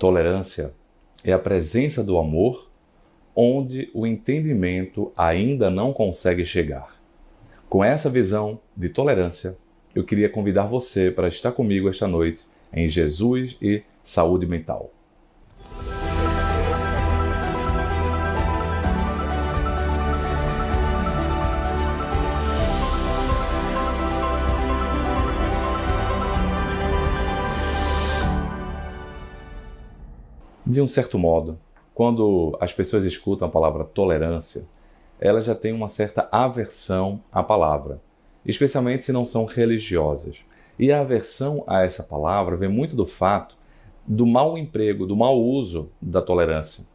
tolerância é a presença do amor onde o entendimento ainda não consegue chegar. Com essa visão de tolerância, eu queria convidar você para estar comigo esta noite em Jesus e Saúde Mental. De um certo modo, quando as pessoas escutam a palavra tolerância, elas já têm uma certa aversão à palavra, especialmente se não são religiosas. E a aversão a essa palavra vem muito do fato do mau emprego, do mau uso da tolerância.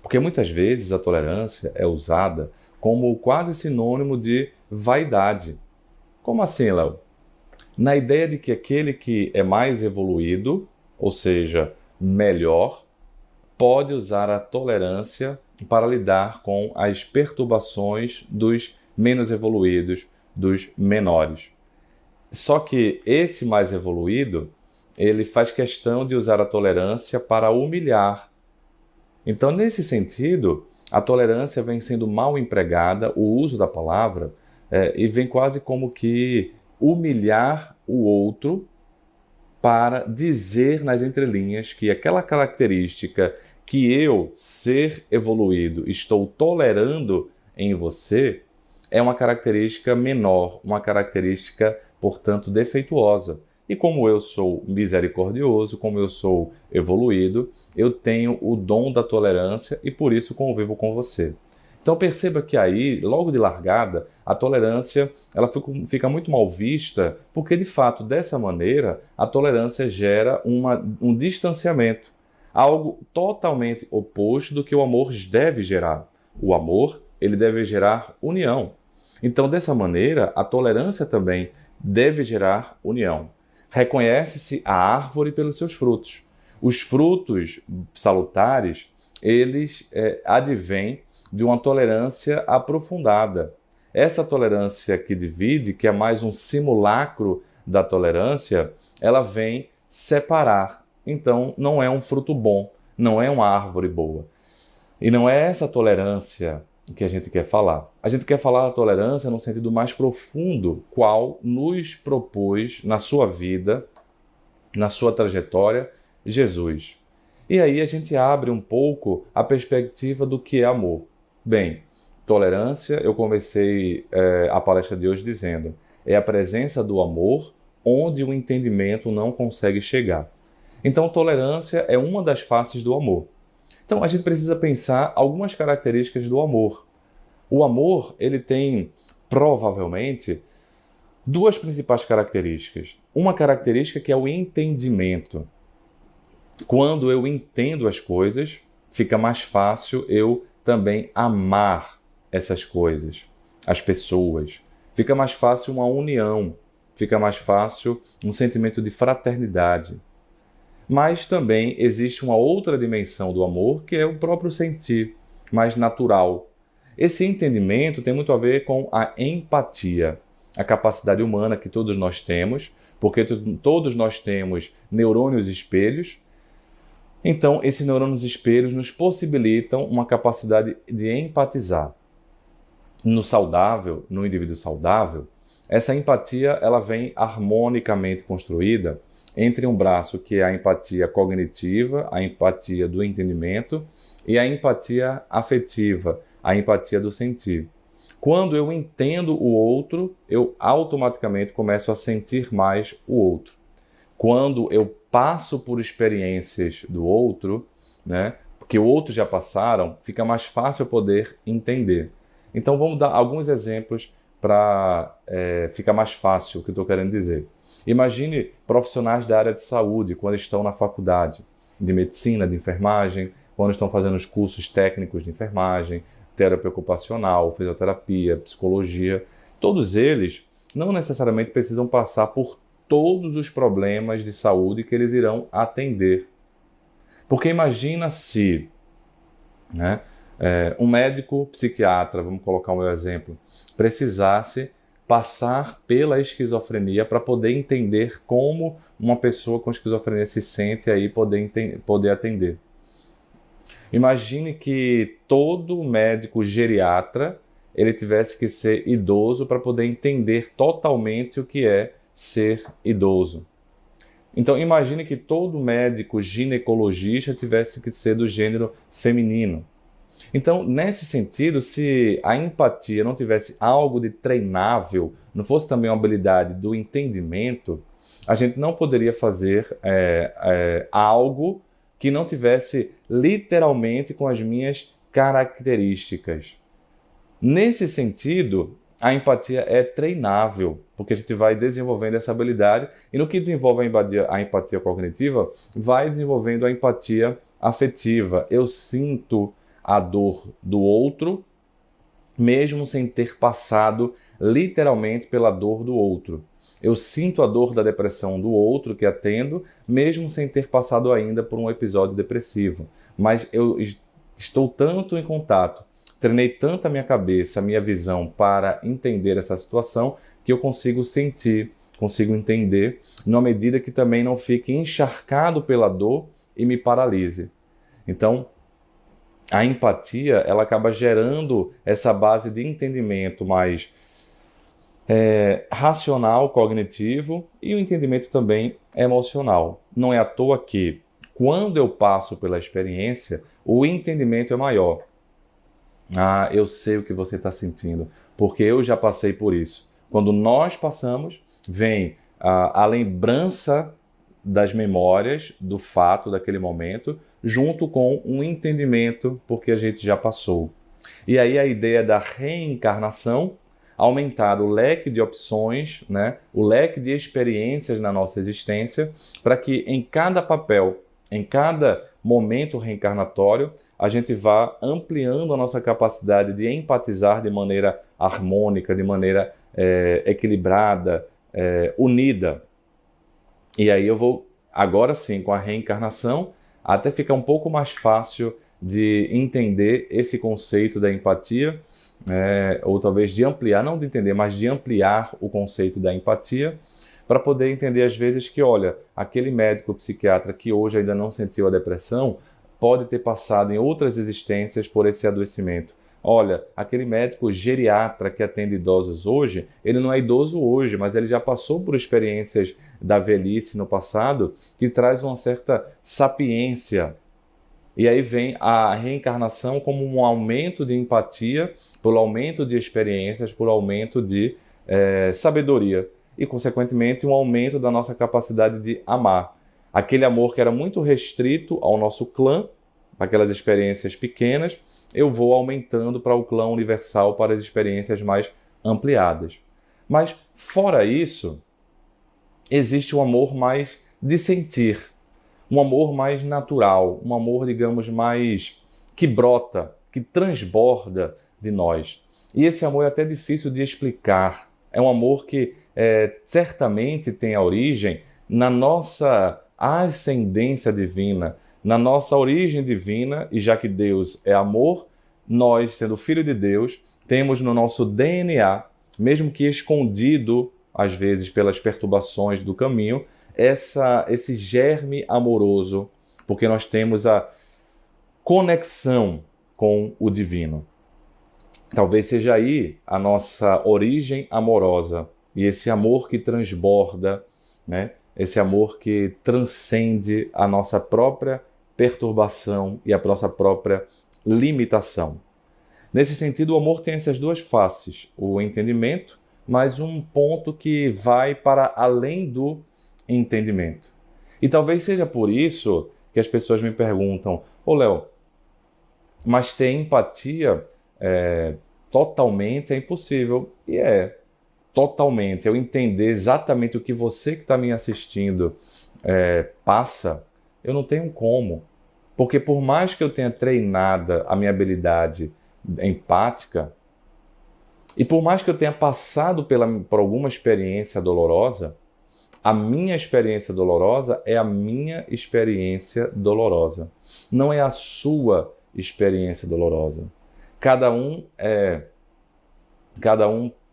Porque muitas vezes a tolerância é usada como quase sinônimo de vaidade. Como assim, Léo? Na ideia de que aquele que é mais evoluído, ou seja, melhor, pode usar a tolerância para lidar com as perturbações dos menos evoluídos, dos menores. Só que esse mais evoluído, ele faz questão de usar a tolerância para humilhar. Então, nesse sentido, a tolerância vem sendo mal empregada, o uso da palavra, e vem quase como que humilhar o outro para dizer nas entrelinhas que aquela característica que eu, ser evoluído, estou tolerando em você, é uma característica menor, uma característica, portanto, defeituosa. E como eu sou misericordioso, como eu sou evoluído, eu tenho o dom da tolerância e por isso convivo com você. Então perceba que aí, logo de largada, a tolerância ela fica muito mal vista, porque de fato, dessa maneira, a tolerância gera um distanciamento, algo totalmente oposto do que o amor deve gerar. O amor, ele deve gerar união. Então, dessa maneira, a tolerância também deve gerar união. Reconhece-se a árvore pelos seus frutos. Os frutos salutares, eles advêm de uma tolerância aprofundada. Essa tolerância que divide, que é mais um simulacro da tolerância, ela vem separar. Então, não é um fruto bom, não é uma árvore boa. E não é essa tolerância que a gente quer falar. A gente quer falar da tolerância no sentido mais profundo, qual nos propôs na sua vida, na sua trajetória, Jesus. E aí a gente abre um pouco a perspectiva do que é amor. Bem, tolerância, eu comecei a palestra de hoje dizendo, é a presença do amor onde o entendimento não consegue chegar. Então, tolerância é uma das faces do amor. Então, a gente precisa pensar algumas características do amor. O amor, ele tem, provavelmente, duas principais características. Uma característica que é o entendimento. Quando eu entendo as coisas, fica mais fácil eu também amar essas coisas, as pessoas. Fica mais fácil uma união, fica mais fácil um sentimento de fraternidade. Mas também existe uma outra dimensão do amor, que é o próprio sentir, mais natural. Esse entendimento tem muito a ver com a empatia, a capacidade humana que todos nós temos, porque todos nós temos neurônios espelhos. Então, esses neurônios espelhos nos possibilitam uma capacidade de empatizar. No saudável, no indivíduo saudável, essa empatia ela vem harmonicamente construída entre um braço que é a empatia cognitiva, a empatia do entendimento, e a empatia afetiva, a empatia do sentir. Quando eu entendo o outro, eu automaticamente começo a sentir mais o outro. Quando eu passo por experiências do outro, né, que outros já passaram, fica mais fácil poder entender. Então vamos dar alguns exemplos para ficar mais fácil o que eu estou querendo dizer. Imagine profissionais da área de saúde quando estão na faculdade de medicina, de enfermagem, quando estão fazendo os cursos técnicos de enfermagem, terapia ocupacional, fisioterapia, psicologia. Todos eles não necessariamente precisam passar por todos os problemas de saúde que eles irão atender. Porque imagina se um médico psiquiatra, vamos colocar o meu exemplo, precisasse passar pela esquizofrenia para poder entender como uma pessoa com esquizofrenia se sente e aí poder atender. Imagine que todo médico geriatra ele tivesse que ser idoso para poder entender totalmente o que é ser idoso. Então imagine que todo médico ginecologista tivesse que ser do gênero feminino. Então, nesse sentido, se a empatia não tivesse algo de treinável, não fosse também uma habilidade do entendimento, a gente não poderia fazer algo que não tivesse literalmente com as minhas características. Nesse sentido, a empatia é treinável, porque a gente vai desenvolvendo essa habilidade e no que desenvolve a empatia cognitiva, vai desenvolvendo a empatia afetiva. Eu sinto a dor do outro, mesmo sem ter passado literalmente pela dor do outro. Eu sinto a dor da depressão do outro que atendo, mesmo sem ter passado ainda por um episódio depressivo. Mas eu estou tanto em contato, treinei tanto a minha cabeça, a minha visão para entender essa situação, que eu consigo sentir, consigo entender, numa medida que também não fique encharcado pela dor e me paralise. Então, a empatia, ela acaba gerando essa base de entendimento mais racional, cognitivo e o entendimento também emocional. Não é à toa que, quando eu passo pela experiência, o entendimento é maior. Ah, eu sei o que você está sentindo, porque eu já passei por isso. Quando nós passamos, vem a lembrança das memórias, do fato daquele momento, junto com um entendimento, porque a gente já passou. E aí a ideia da reencarnação, aumentar o leque de opções, né? O leque de experiências na nossa existência, para que em cada papel, em cada momento reencarnatório, a gente vá ampliando a nossa capacidade de empatizar de maneira harmônica, de maneira equilibrada, unida. E aí eu vou, agora sim, com a reencarnação, até ficar um pouco mais fácil de entender esse conceito da empatia, ou talvez de ampliar, não de entender, mas de ampliar o conceito da empatia, para poder entender às vezes que, olha, aquele médico psiquiatra que hoje ainda não sentiu a depressão, pode ter passado em outras existências por esse adoecimento. Olha, aquele médico geriatra que atende idosos hoje, ele não é idoso hoje, mas ele já passou por experiências da velhice no passado que traz uma certa sapiência. E aí vem a reencarnação como um aumento de empatia, por aumento de experiências, por aumento de sabedoria. E, consequentemente, um aumento da nossa capacidade de amar. Aquele amor que era muito restrito ao nosso clã, para aquelas experiências pequenas, eu vou aumentando para o clã universal, para as experiências mais ampliadas. Mas, fora isso, existe um amor mais de sentir, um amor mais natural, um amor, digamos, mais que brota, que transborda de nós. E esse amor é até difícil de explicar. É um amor que certamente tem a origem na nossa ascendência divina, na nossa origem divina, e já que Deus é amor, nós, sendo filho de Deus, temos no nosso DNA, mesmo que escondido, às vezes pelas perturbações do caminho, esse germe amoroso, porque nós temos a conexão com o divino. Talvez seja aí a nossa origem amorosa, e esse amor que transborda, né? Esse amor que transcende a nossa própria perturbação e a nossa própria limitação. Nesse sentido, o amor tem essas duas faces, o entendimento, mas um ponto que vai para além do entendimento. E talvez seja por isso que as pessoas me perguntam: ô Léo, mas ter empatia totalmente é impossível. E totalmente. Eu entender exatamente o que você que está me assistindo passa, eu não tenho como. Porque por mais que eu tenha treinado a minha habilidade empática, e por mais que eu tenha passado por alguma experiência dolorosa, a minha experiência dolorosa é a minha experiência dolorosa. Não é a sua experiência dolorosa. Cada um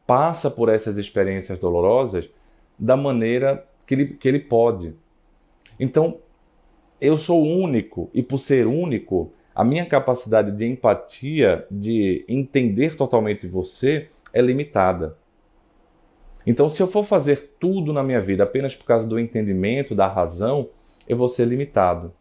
passa por essas experiências dolorosas da maneira que ele pode. Então, eu sou único, e por ser único, a minha capacidade de empatia, de entender totalmente você, é limitada. Então, se eu for fazer tudo na minha vida apenas por causa do entendimento, da razão, eu vou ser limitado.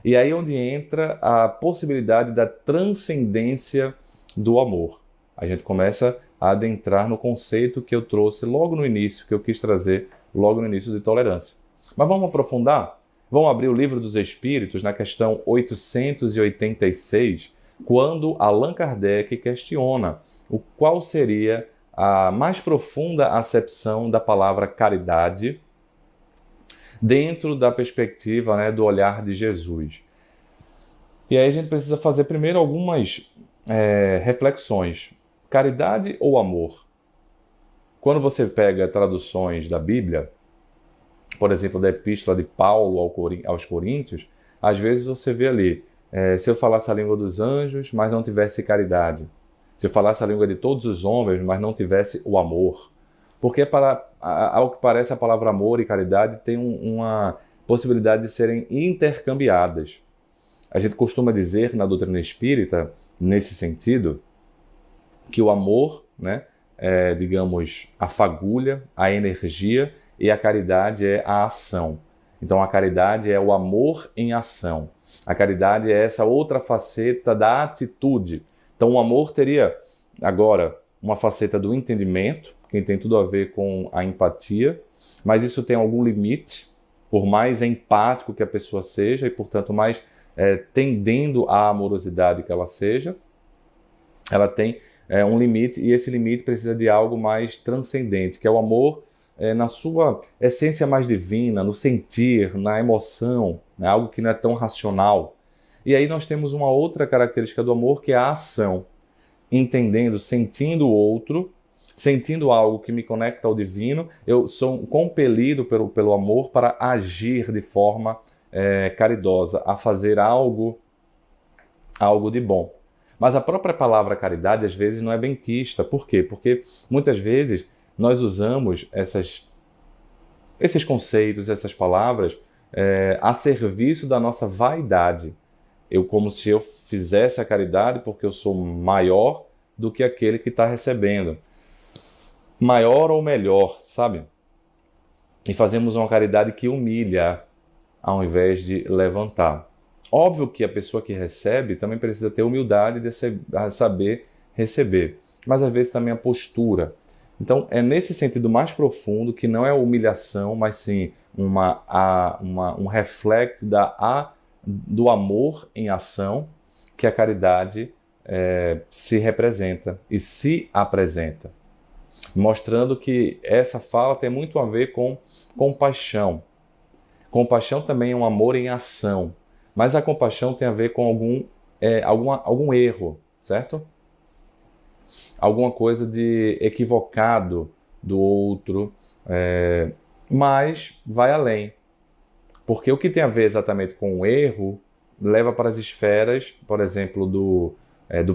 E aí é onde entra a possibilidade da transcendência do amor. A gente começa a adentrar no conceito que eu trouxe logo no início, que eu quis trazer logo no início de tolerância. Mas vamos aprofundar? Vamos abrir o Livro dos Espíritos na questão 886, quando Allan Kardec questiona qual seria a mais profunda acepção da palavra caridade dentro da perspectiva, né, do olhar de Jesus. E aí a gente precisa fazer primeiro algumas reflexões. Caridade ou amor? Quando você pega traduções da Bíblia, por exemplo, da Epístola de Paulo aos Coríntios, às vezes você vê ali, se eu falasse a língua dos anjos, mas não tivesse caridade. Se eu falasse a língua de todos os homens, mas não tivesse o amor. Porque, ao que parece, a palavra amor e caridade tem uma possibilidade de serem intercambiadas. A gente costuma dizer, na doutrina espírita, nesse sentido, que o amor, né, é, digamos, a fagulha, a energia, e a caridade é a ação. Então, a caridade é o amor em ação. A caridade é essa outra faceta da atitude. Então, o amor teria, agora, uma faceta do entendimento, que tem tudo a ver com a empatia, mas isso tem algum limite, por mais empático que a pessoa seja e, portanto, mais tendendo à amorosidade que ela seja, ela tem um limite, e esse limite precisa de algo mais transcendente, que é o amor na sua essência mais divina, no sentir, na emoção, né? Algo que não é tão racional. E aí nós temos uma outra característica do amor, que é a ação, entendendo, sentindo o outro, sentindo algo que me conecta ao divino, eu sou compelido pelo amor para agir de forma caridosa, a fazer algo de bom. Mas a própria palavra caridade, às vezes, não é benquista. Por quê? Porque muitas vezes nós usamos esses conceitos, essas palavras, a serviço da nossa vaidade. Como se eu fizesse a caridade porque eu sou maior do que aquele que está recebendo. Maior ou melhor, sabe? E fazemos uma caridade que humilha, ao invés de levantar. Óbvio que a pessoa que recebe também precisa ter humildade de saber receber, mas às vezes também a postura. Então é nesse sentido mais profundo, que não é humilhação, mas sim um reflexo do amor em ação, que a caridade se representa e se apresenta. Mostrando que essa fala tem muito a ver com compaixão. Compaixão também é um amor em ação, mas a compaixão tem a ver com algum erro, certo? Alguma coisa de equivocado do outro, mas vai além. Porque o que tem a ver exatamente com o erro leva para as esferas, por exemplo, do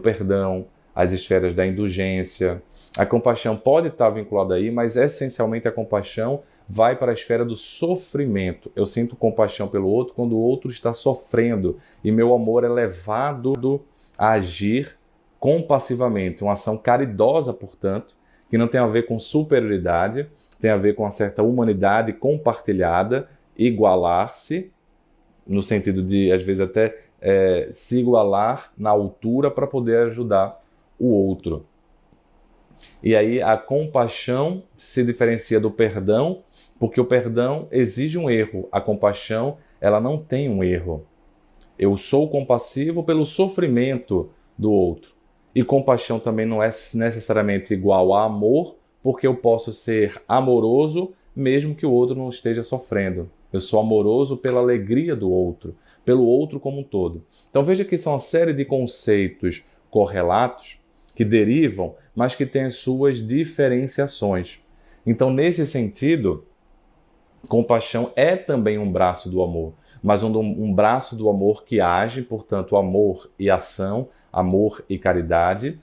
perdão, as esferas da indulgência. A compaixão pode estar vinculada aí, mas essencialmente a compaixão vai para a esfera do sofrimento. Eu sinto compaixão pelo outro quando o outro está sofrendo, e meu amor é levado a agir compassivamente, uma ação caridosa, portanto, que não tem a ver com superioridade, tem a ver com uma certa humanidade compartilhada, igualar-se, no sentido de, às vezes, até se igualar na altura para poder ajudar o outro. E aí a compaixão se diferencia do perdão, porque o perdão exige um erro. A compaixão, ela não tem um erro. Eu sou compassivo pelo sofrimento do outro. E compaixão também não é necessariamente igual a amor, porque eu posso ser amoroso mesmo que o outro não esteja sofrendo. Eu sou amoroso pela alegria do outro, pelo outro como um todo. Então veja que são uma série de conceitos correlatos que derivam, mas que têm as suas diferenciações. Então, nesse sentido, compaixão é também um braço do amor, mas um braço do amor que age, portanto, amor e ação, amor e caridade,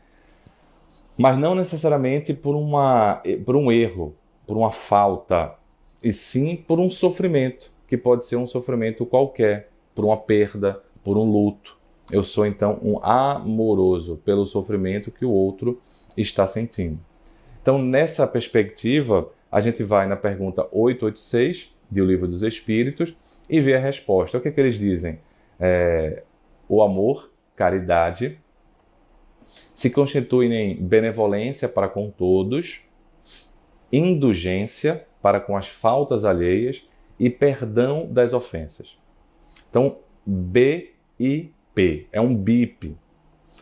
mas não necessariamente por um erro, por uma falta, e sim por um sofrimento, que pode ser um sofrimento qualquer, por uma perda, por um luto. Eu sou então um amoroso pelo sofrimento que o outro está sentindo. Então, nessa perspectiva, a gente vai na pergunta 886 do Livro dos Espíritos e vê a resposta. O que é que eles dizem? O amor, caridade, se constituem em benevolência para com todos, indulgência para com as faltas alheias e perdão das ofensas. Então, BIP, é um BIP.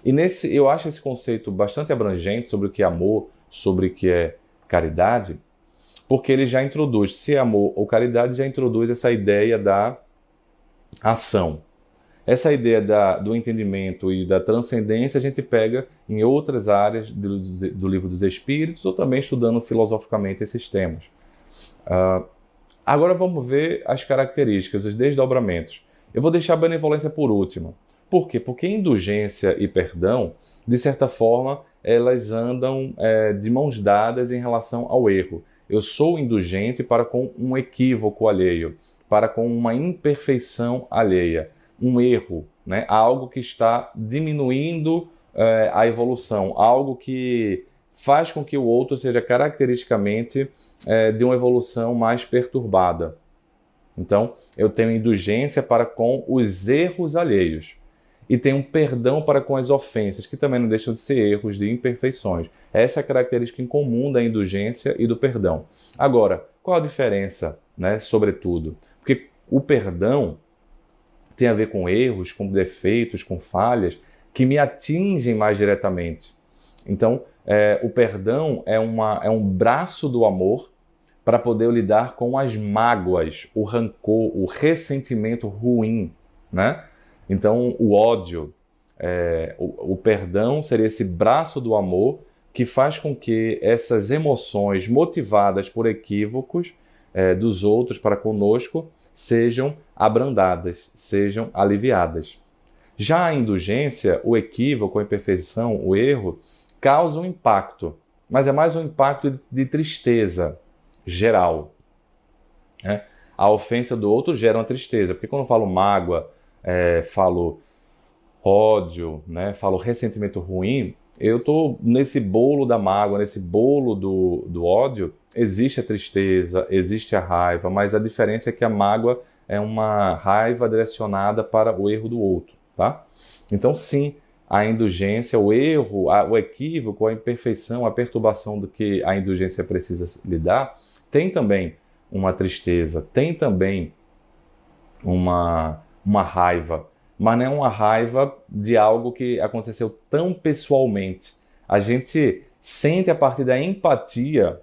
E eu acho esse conceito bastante abrangente sobre o que é amor, sobre o que é caridade, porque ele já introduz, se é amor ou caridade, já introduz essa ideia da ação. Essa ideia do entendimento e da transcendência a gente pega em outras áreas do Livro dos Espíritos ou também estudando filosoficamente esses temas. Agora vamos ver as características, os desdobramentos. Eu vou deixar a benevolência por último. Por quê? Porque indulgência e perdão, de certa forma, elas andam de mãos dadas em relação ao erro. Eu sou indulgente para com um equívoco alheio, para com uma imperfeição alheia, um erro, né? Algo que está diminuindo a evolução, algo que faz com que o outro seja caracteristicamente de uma evolução mais perturbada. Então, eu tenho indulgência para com os erros alheios. E tenho perdão para com as ofensas, que também não deixam de ser erros, de imperfeições. Essa é a característica em comum da indulgência e do perdão. Agora, qual a diferença, né, sobretudo? Porque o perdão tem a ver com erros, com defeitos, com falhas, que me atingem mais diretamente. Então, o perdão é um braço do amor para poder lidar com as mágoas, o rancor, o ressentimento ruim, né? Então, o ódio, o perdão seria esse braço do amor que faz com que essas emoções motivadas por equívocos dos outros para conosco sejam abrandadas, sejam aliviadas. Já a indulgência, o equívoco, a imperfeição, o erro, causa um impacto, mas é mais um impacto de tristeza geral, né? A ofensa do outro gera uma tristeza, porque quando eu falo mágoa, falo ódio, né, falo ressentimento ruim, eu estou nesse bolo da mágoa, nesse bolo do ódio, existe a tristeza, existe a raiva, mas a diferença é que a mágoa é uma raiva direcionada para o erro do outro, tá? Então, sim, a indulgência, o erro, o equívoco, a imperfeição, a perturbação do que a indulgência precisa lidar, tem também uma tristeza, tem também uma raiva, mas não é uma raiva de algo que aconteceu tão pessoalmente. A gente sente a partir da empatia,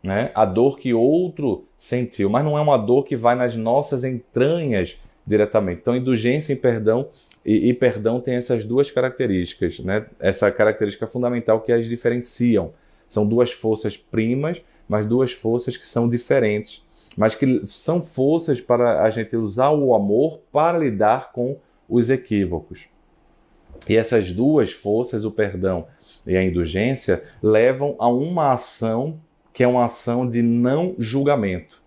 né, a dor que outro sentiu, mas não é uma dor que vai nas nossas entranhas diretamente. Então, indulgência e perdão tem essas duas características, né? Essa característica fundamental que as diferenciam. São duas forças primas, mas duas forças que são diferentes, mas que são forças para a gente usar o amor para lidar com os equívocos. E essas duas forças, o perdão e a indulgência, levam a uma ação que é uma ação de não julgamento.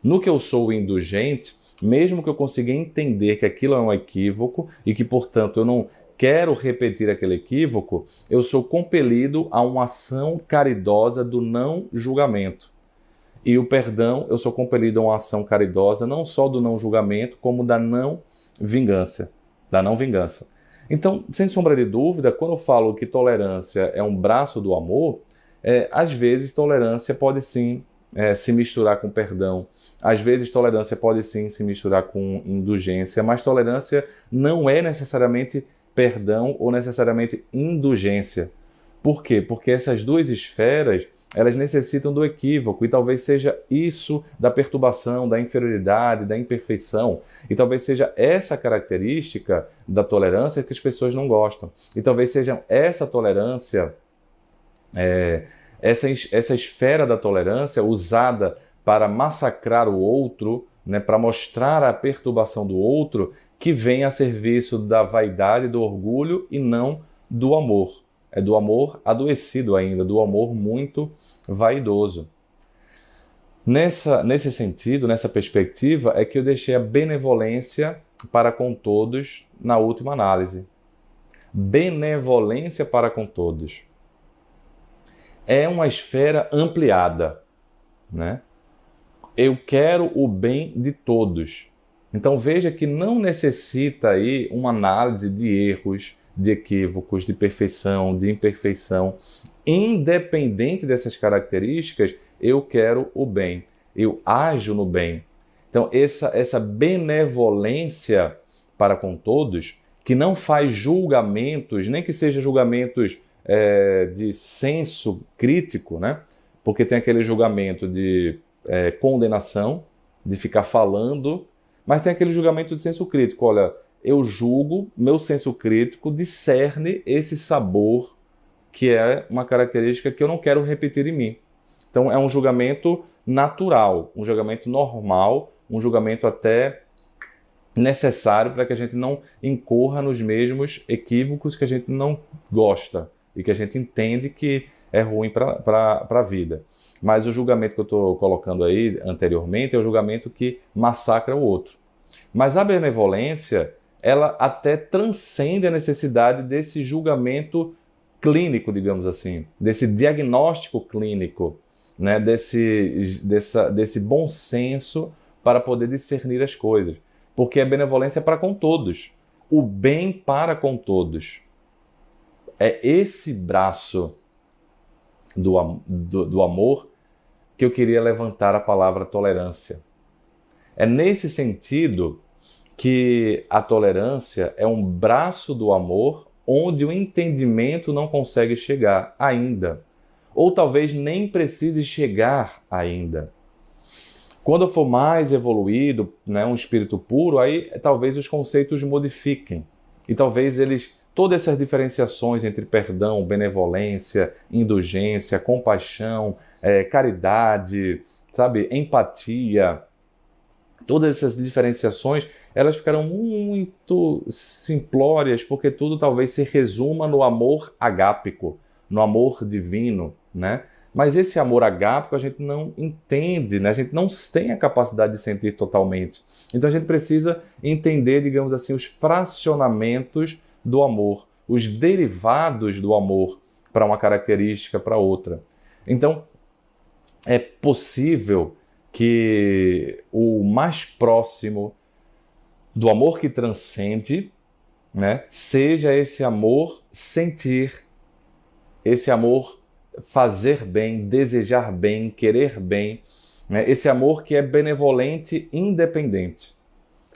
No que eu sou indulgente, mesmo que eu consiga entender que aquilo é um equívoco e que, portanto, eu não quero repetir aquele equívoco, eu sou compelido a uma ação caridosa do não julgamento. E o perdão, eu sou compelido a uma ação caridosa não só do não julgamento, como da não vingança. Então, sem sombra de dúvida, quando eu falo que tolerância é um braço do amor, às vezes tolerância pode sim se misturar com perdão. Às vezes tolerância pode sim se misturar com indulgência, mas tolerância não é necessariamente perdão ou necessariamente indulgência. Por quê? Porque essas duas esferas, elas necessitam do equívoco, e talvez seja isso da perturbação, da inferioridade, da imperfeição, e talvez seja essa característica da tolerância que as pessoas não gostam, e talvez seja essa tolerância, essa esfera da tolerância usada para massacrar o outro, né, para mostrar a perturbação do outro, que vem a serviço da vaidade, do orgulho e não do amor. é do amor adoecido ainda, do amor muito vaidoso. Nesse sentido, nessa perspectiva, é que eu deixei a benevolência para com todos na última análise. Benevolência para com todos. É uma esfera ampliada, né? Eu quero o bem de todos. Então veja que não necessita aí uma análise de erros, de equívocos, de perfeição, de imperfeição. Independente dessas características, eu quero o bem. Eu ajo no bem. Então essa benevolência para com todos, que não faz julgamentos, nem que sejam julgamentos de senso crítico, né? Porque tem aquele julgamento de condenação, de ficar falando, mas tem aquele julgamento de senso crítico. Olha, eu julgo, meu senso crítico discerne esse sabor que é uma característica que eu não quero repetir em mim. Então é um julgamento natural, um julgamento normal, um julgamento até necessário para que a gente não incorra nos mesmos equívocos que a gente não gosta e que a gente entende que é ruim para a vida. Mas o julgamento que eu estou colocando aí anteriormente é o julgamento que massacra o outro. Mas a benevolência, ela até transcende a necessidade desse julgamento clínico, digamos assim, desse diagnóstico clínico, né? desse bom senso para poder discernir as coisas. Porque a benevolência é para com todos. O bem para com todos. É esse braço do amor que eu queria levantar a palavra tolerância. É nesse sentido que a tolerância é um braço do amor onde o entendimento não consegue chegar ainda. Ou talvez nem precise chegar ainda. Quando eu for mais evoluído, né, um espírito puro, aí talvez os conceitos modifiquem. E talvez todas essas diferenciações entre perdão, benevolência, indulgência, compaixão, caridade, sabe, empatia, todas essas diferenciações, elas ficarão muito simplórias, porque tudo talvez se resuma no amor agápico, no amor divino, né? Mas esse amor agápico a gente não entende, né? A gente não tem a capacidade de sentir totalmente. Então a gente precisa entender, digamos assim, os fracionamentos do amor, os derivados do amor para uma característica, para outra. Então é possível que o mais próximo do amor que transcende, né, seja esse amor sentir, esse amor fazer bem, desejar bem, querer bem, né? Esse amor que é benevolente, independente.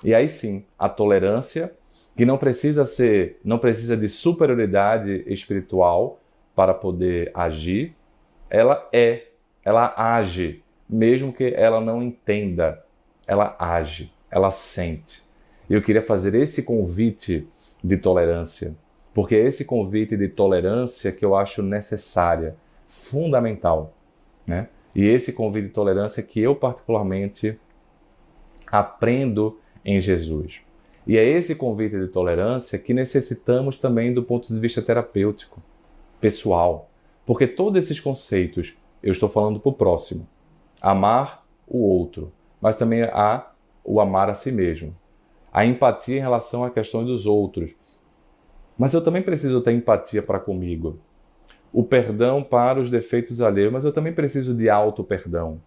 E aí sim, a tolerância, que não precisa de superioridade espiritual para poder agir, ela age, mesmo que ela não entenda, ela age, ela sente. E eu queria fazer esse convite de tolerância, porque é esse convite de tolerância que eu acho necessária, fundamental, né? E esse convite de tolerância que eu particularmente aprendo em Jesus. E é esse convite de tolerância que necessitamos também do ponto de vista terapêutico, pessoal, porque todos esses conceitos eu estou falando para o próximo, amar o outro, mas também há o amar a si mesmo, a empatia em relação à questão dos outros, mas eu também preciso ter empatia para comigo. O perdão para os defeitos alheios, mas eu também preciso de auto-perdão.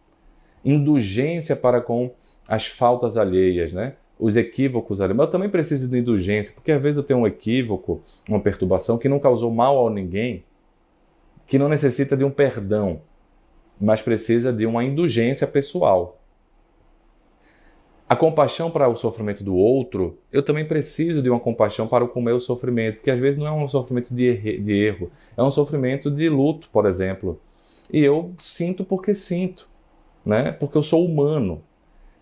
Indulgência para com as faltas alheias, né? Os equívocos alheios. Mas eu também preciso de indulgência, porque às vezes eu tenho um equívoco, uma perturbação que não causou mal a ninguém, que não necessita de um perdão, mas precisa de uma indulgência pessoal. A compaixão para o sofrimento do outro, eu também preciso de uma compaixão para o meu sofrimento, porque às vezes não é um sofrimento de erro, é um sofrimento de luto, por exemplo. E eu sinto porque sinto, né? Porque eu sou humano.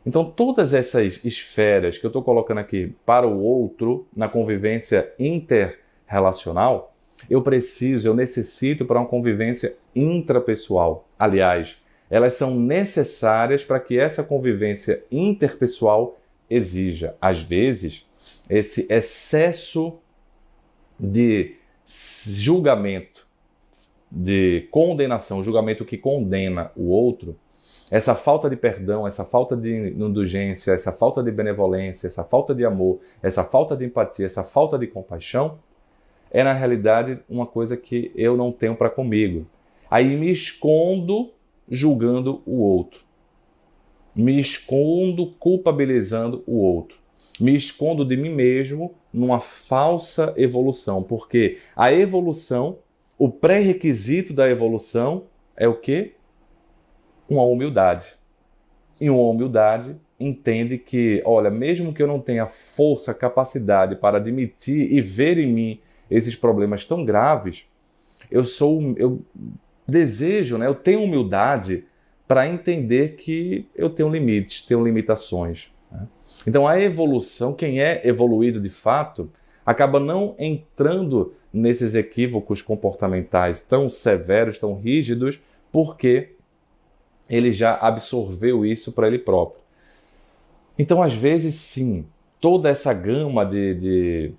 Então todas essas esferas que eu estou colocando aqui para o outro, na convivência interrelacional, eu necessito para uma convivência intrapessoal. Aliás, elas são necessárias para que essa convivência interpessoal exija. Às vezes, esse excesso de julgamento de condenação, julgamento que condena o outro, essa falta de perdão, essa falta de indulgência, essa falta de benevolência, essa falta de amor, essa falta de empatia, essa falta de compaixão, é na realidade uma coisa que eu não tenho para comigo. Aí me escondo julgando o outro. Me escondo culpabilizando o outro. Me escondo de mim mesmo numa falsa evolução. Porque a evolução, o pré-requisito da evolução é o quê? Uma humildade. E uma humildade entende que, olha, mesmo que eu não tenha força, capacidade para admitir e ver em mim esses problemas tão graves, eu desejo, eu tenho humildade para entender que eu tenho limites, tenho limitações. Então a evolução, quem é evoluído de fato, acaba não entrando nesses equívocos comportamentais tão severos, tão rígidos, porque ele já absorveu isso para ele próprio. Então, às vezes, sim, toda essa gama de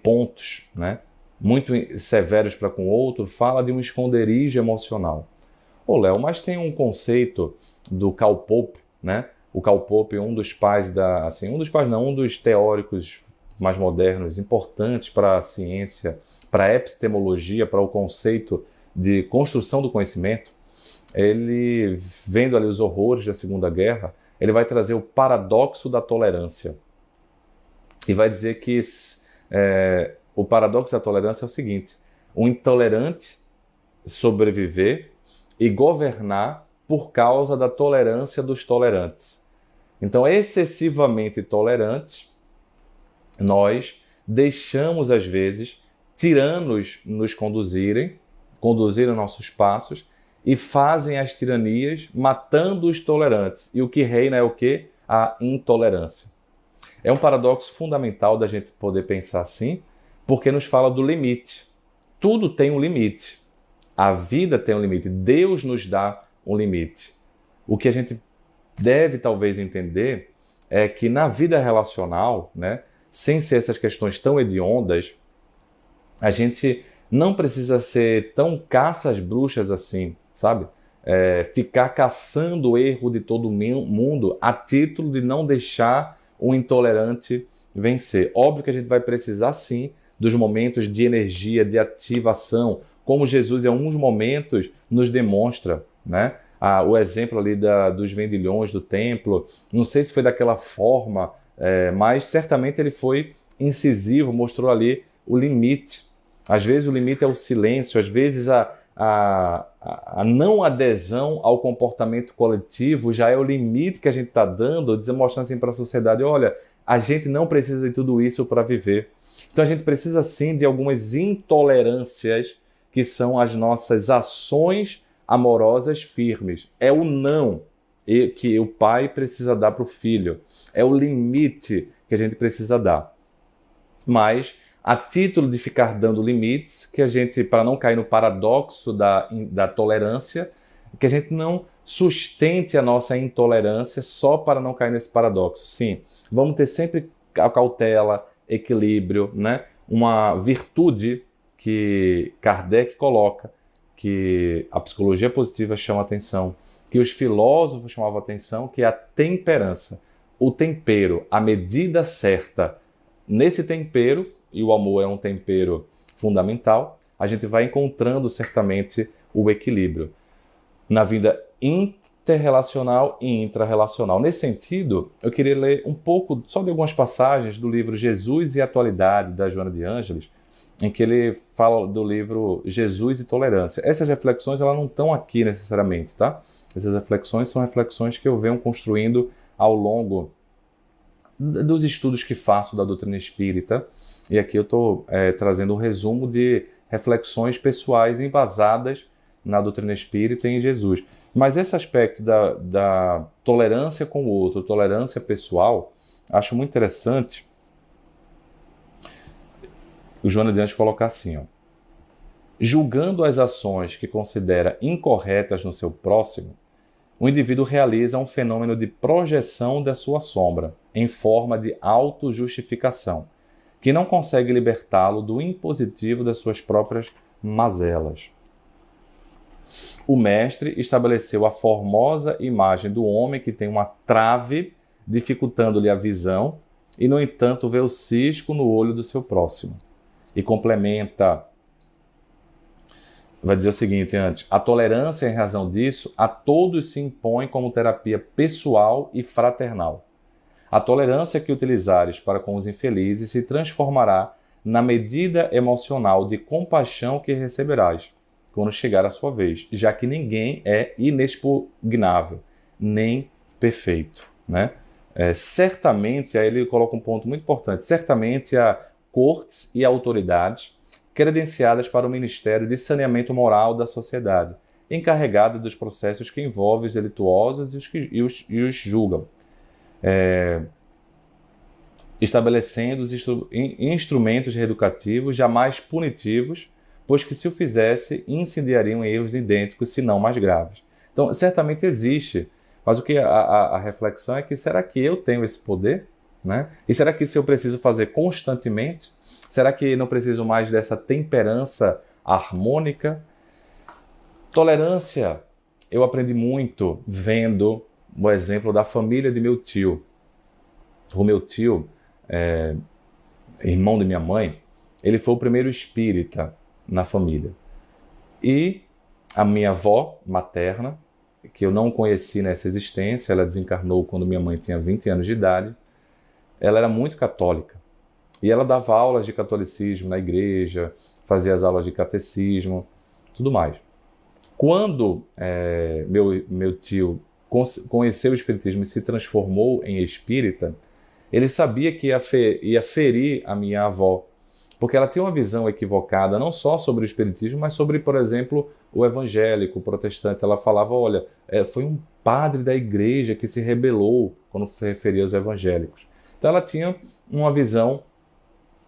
pontos, muito severos para com o outro, fala de um esconderijo emocional. Ô, Léo, mas tem um conceito do Karl Popper, O Karl Popper, um dos teóricos mais modernos, importantes para a ciência, para a epistemologia, para o conceito de construção do conhecimento. Ele, vendo ali os horrores da Segunda Guerra, ele vai trazer o paradoxo da tolerância. E vai dizer que o paradoxo da tolerância é o seguinte: um intolerante sobreviver e governar por causa da tolerância dos tolerantes. Então, excessivamente tolerantes, nós deixamos, às vezes, tiranos nos conduzirem nossos passos e fazem as tiranias matando os tolerantes. E o que reina é o quê? A intolerância. É um paradoxo fundamental da gente poder pensar assim, porque nos fala do limite. Tudo tem um limite. A vida tem um limite. Deus nos dá um limite. O que a gente deve talvez entender é que na vida relacional, sem ser essas questões tão hediondas, a gente não precisa ser tão caça às bruxas assim, sabe? Ficar caçando o erro de todo mundo a título de não deixar o intolerante vencer. Óbvio que a gente vai precisar sim dos momentos de energia, de ativação, como Jesus em alguns momentos nos demonstra, o exemplo ali dos vendilhões do templo, não sei se foi daquela forma, mas certamente ele foi incisivo, mostrou ali o limite. Às vezes o limite é o silêncio, às vezes a não adesão ao comportamento coletivo já é o limite que a gente está dando, mostrando assim para a sociedade: olha, a gente não precisa de tudo isso para viver. Então a gente precisa sim de algumas intolerâncias que são as nossas ações amorosas firmes. É o não que o pai precisa dar para o filho. É o limite que a gente precisa dar. Mas, a título de ficar dando limites, que a gente, para não cair no paradoxo da tolerância, que a gente não sustente a nossa intolerância só para não cair nesse paradoxo. Sim, vamos ter sempre a cautela, equilíbrio, uma virtude que Kardec coloca, que a psicologia positiva chama atenção, que os filósofos chamavam atenção, que é a temperança. O tempero, a medida certa. Nesse tempero, e o amor é um tempero fundamental, a gente vai encontrando certamente o equilíbrio na vida interrelacional e intrarrelacional. Nesse sentido, eu queria ler um pouco, só de algumas passagens do livro Jesus e Atualidade, da Joana de Ângeles, em que ele fala do livro Jesus e Tolerância. Essas reflexões elas não estão aqui necessariamente, tá? Essas reflexões são reflexões que eu venho construindo ao longo dos estudos que faço da doutrina espírita, e aqui eu estou trazendo um resumo de reflexões pessoais embasadas na doutrina espírita e em Jesus. Mas esse aspecto da tolerância com o outro, tolerância pessoal, acho muito interessante o Joana de Anjos coloca assim: julgando as ações que considera incorretas no seu próximo, o indivíduo realiza um fenômeno de projeção da sua sombra, em forma de autojustificação, que não consegue libertá-lo do impositivo das suas próprias mazelas. O mestre estabeleceu a formosa imagem do homem que tem uma trave dificultando-lhe a visão e, no entanto, vê o cisco no olho do seu próximo. E complementa, vai dizer o seguinte antes: a tolerância, em razão disso, a todos se impõe como terapia pessoal e fraternal. A tolerância que utilizares para com os infelizes se transformará na medida emocional de compaixão que receberás quando chegar a sua vez, já que ninguém é inexpugnável, nem perfeito, né? Certamente, aí ele coloca um ponto muito importante, certamente há cortes e autoridades credenciadas para o Ministério de Saneamento Moral da sociedade, encarregada dos processos que envolvem os delituosos e os julgam, estabelecendo os instrumentos reeducativos jamais punitivos, pois que se o fizesse, incendiariam erros idênticos, se não mais graves. Então, certamente existe, mas o que a reflexão é que será que eu tenho esse poder? Né? E será que isso eu preciso fazer constantemente? Será que não preciso mais dessa temperança harmônica? Tolerância, eu aprendi muito vendo o exemplo da família de meu tio. O meu tio, irmão de minha mãe, ele foi o primeiro espírita na família. E a minha avó materna, que eu não conheci nessa existência, ela desencarnou quando minha mãe tinha 20 anos de idade, ela era muito católica. E ela dava aulas de catolicismo na igreja, fazia as aulas de catecismo, tudo mais. Quando meu tio conheceu o espiritismo e se transformou em espírita, ele sabia que ia ferir a minha avó, porque ela tinha uma visão equivocada, não só sobre o espiritismo, mas sobre, por exemplo, o evangélico, o protestante. Ela falava, olha, foi um padre da igreja que se rebelou quando se referia aos evangélicos. Então ela tinha uma visão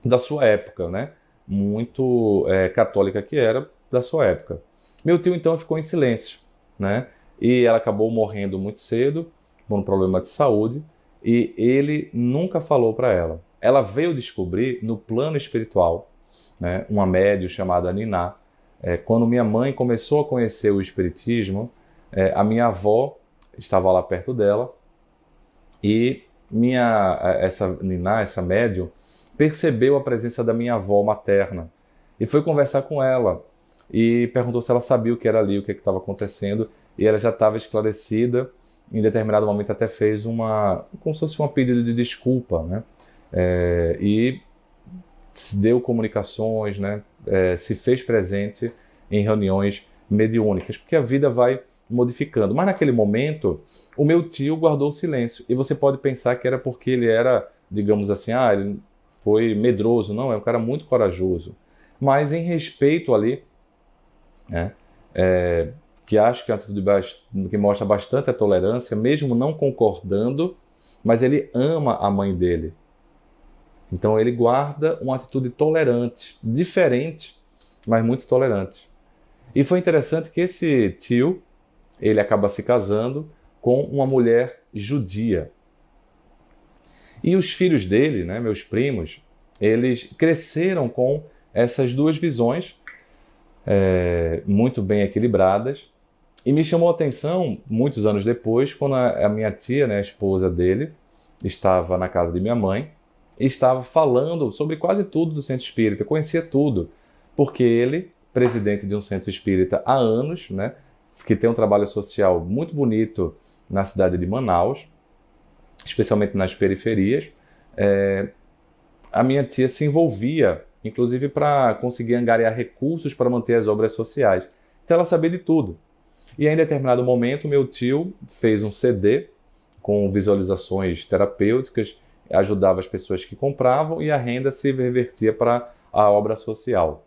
da sua época, né? Muito católica que era, da sua época. Meu tio, então, ficou em silêncio, né? E ela acabou morrendo muito cedo, por um problema de saúde, e ele nunca falou para ela. Ela veio descobrir no plano espiritual, né, uma médium chamada Niná. Quando minha mãe começou a conhecer o espiritismo, a minha avó estava lá perto dela e essa Niná, essa médium, percebeu a presença da minha avó materna e foi conversar com ela e perguntou se ela sabia o que era ali, o que estava acontecendo, e ela já estava esclarecida. Em determinado momento até fez como se fosse um pedido de desculpa, né? E deu comunicações, né? Se fez presente em reuniões mediúnicas, porque a vida vai modificando. Mas naquele momento, o meu tio guardou o silêncio. E você pode pensar que era porque ele era, digamos assim, ele foi medroso. Não, é um cara muito corajoso. Mas em respeito ali, né? Que acho que é uma atitude que mostra bastante a tolerância, mesmo não concordando, mas ele ama a mãe dele. Então ele guarda uma atitude tolerante, diferente, mas muito tolerante. E foi interessante que esse tio, ele acaba se casando com uma mulher judia. E os filhos dele, né, meus primos, eles cresceram com essas duas visões muito bem equilibradas. E me chamou a atenção, muitos anos depois, quando a minha tia, né, a esposa dele, estava na casa de minha mãe e estava falando sobre quase tudo do centro espírita, conhecia tudo, porque ele, presidente de um centro espírita há anos, né, que tem um trabalho social muito bonito na cidade de Manaus, especialmente nas periferias, a minha tia se envolvia, inclusive para conseguir angariar recursos para manter as obras sociais. Então ela sabia de tudo. E em determinado momento, meu tio fez um CD com visualizações terapêuticas, ajudava as pessoas que compravam e a renda se revertia para a obra social.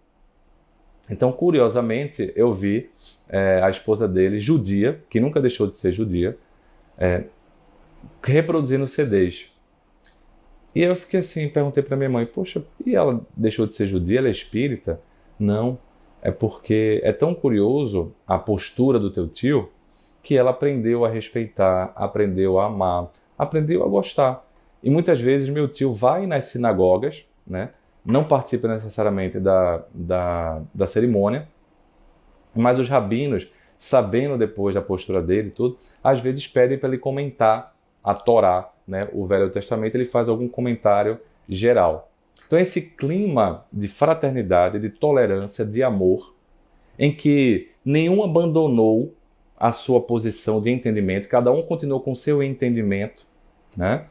Então, curiosamente, eu vi a esposa dele, judia, que nunca deixou de ser judia, reproduzindo CDs. E eu fiquei assim, perguntei para minha mãe, poxa, e ela deixou de ser judia, ela é espírita? Não. É porque é tão curioso a postura do teu tio que ela aprendeu a respeitar, aprendeu a amar, aprendeu a gostar. E muitas vezes meu tio vai nas sinagogas, né, não participa necessariamente da cerimônia, mas os rabinos, sabendo depois da postura dele e tudo, às vezes pedem para ele comentar a Torá, né, o Velho Testamento, ele faz algum comentário geral. Então esse clima de fraternidade, de tolerância, de amor, em que nenhum abandonou a sua posição de entendimento, cada um continuou com o seu entendimento, né?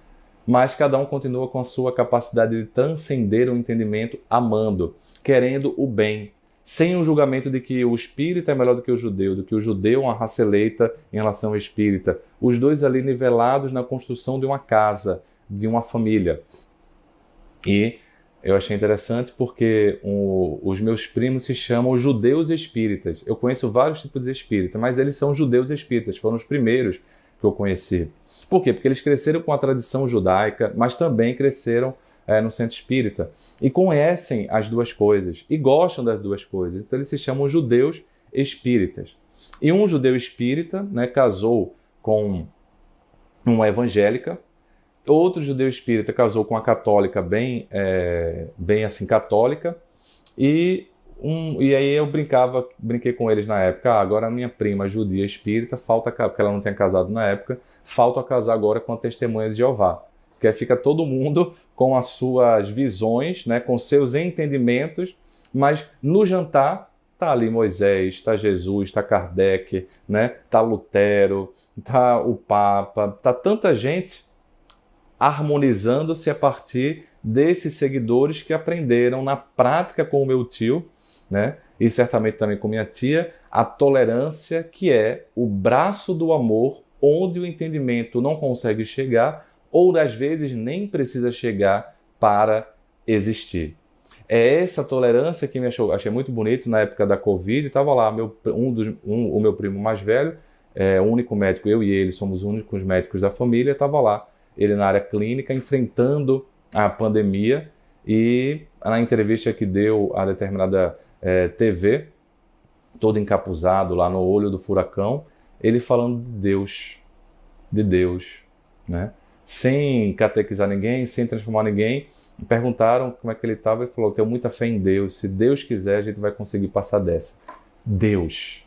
Mas cada um continua com a sua capacidade de transcender o entendimento, amando, querendo o bem, sem um julgamento de que o espírita é melhor do que o judeu é uma raça eleita em relação ao espírita. Os dois ali nivelados na construção de uma casa, de uma família. E eu achei interessante porque os meus primos se chamam judeus espíritas. Eu conheço vários tipos de espírita, mas eles são judeus espíritas, foram os primeiros que eu conheci. Por quê? Porque eles cresceram com a tradição judaica, mas também cresceram no centro espírita. E conhecem as duas coisas, e gostam das duas coisas. Então eles se chamam judeus espíritas. E um judeu espírita, né, casou com uma evangélica, outro judeu espírita casou com uma católica bem assim católica, e aí eu brinquei com eles na época, agora a minha prima judia espírita, porque ela não tinha casado na época, falta casar agora com a testemunha de Jeová. Porque aí fica todo mundo com as suas visões, né, com seus entendimentos, mas no jantar tá ali Moisés, está Jesus, está Kardec, né, tá Lutero, tá o Papa, tá tanta gente harmonizando-se a partir desses seguidores que aprenderam na prática com o meu tio, né? E certamente também com minha tia, a tolerância, que é o braço do amor, onde o entendimento não consegue chegar, ou às vezes nem precisa chegar para existir. É essa tolerância que achei muito bonito na época da Covid. Estava lá o meu primo mais velho, o único médico, eu e ele somos os únicos médicos da família, estava lá, ele na área clínica, enfrentando a pandemia, e na entrevista que deu a determinada TV, todo encapuzado lá no olho do furacão, ele falando de Deus, né? Sem catequizar ninguém, sem transformar ninguém. Perguntaram como é que ele estava, ele falou: tenho muita fé em Deus, se Deus quiser a gente vai conseguir passar dessa. Deus,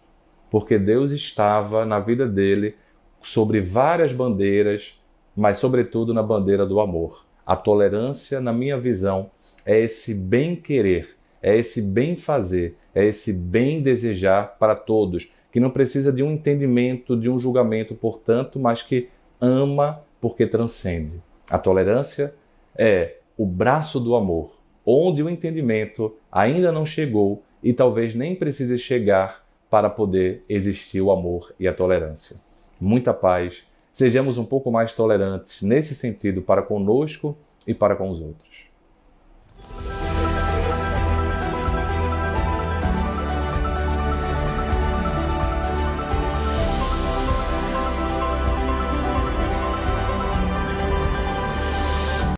porque Deus estava na vida dele sobre várias bandeiras, mas sobretudo na bandeira do amor. A tolerância, na minha visão, é esse bem-querer, é esse bem-fazer, é esse bem-desejar para todos, que não precisa de um entendimento, de um julgamento, portanto, mas que ama porque transcende. A tolerância é o braço do amor, onde o entendimento ainda não chegou e talvez nem precise chegar para poder existir o amor e a tolerância. Muita paz. Sejamos um pouco mais tolerantes nesse sentido para conosco e para com os outros.